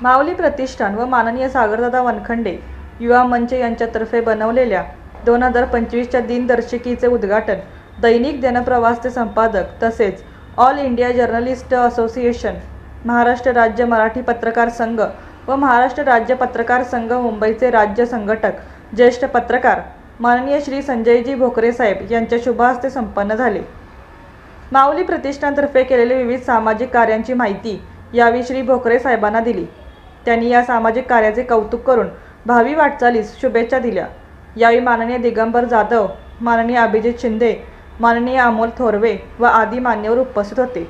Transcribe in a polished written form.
माऊली प्रतिष्ठान व माननीय सागरदादा वनखंडे युवा मंच यांच्यातर्फे बनवलेल्या 2025च्या दिनदर्शिकेचे उद्घाटन दैनिक जनप्रवासचे संपादक तसेच all India journalist association, Maharashtra राज्य मराठी पत्रकार संघ व महाराष्ट्र राज्य पत्रकार संघ मुंबईचे राज्य संघटक ज्येष्ठ पत्रकार माननीय श्री संजयजी भोकरे साहेब यांच्या शुभ हस्ते संपन्न झाले। माऊली प्रतिष्ठानतर्फे केलेले विविध सामाजिक कार्यांची माहिती यावेळी श्री भोकरे साहेबांना दिली। त्यांनी या सामाजिक कार्याचे कौतुक करून भावी वाटचालीस शुभेच्छा दिल्या। यावेळी माननीय दिगंबर जाधव, माननीय अभिजित शिंदे, माननीय अमोल थोरवे व आदी मान्यवर उपस्थित होते।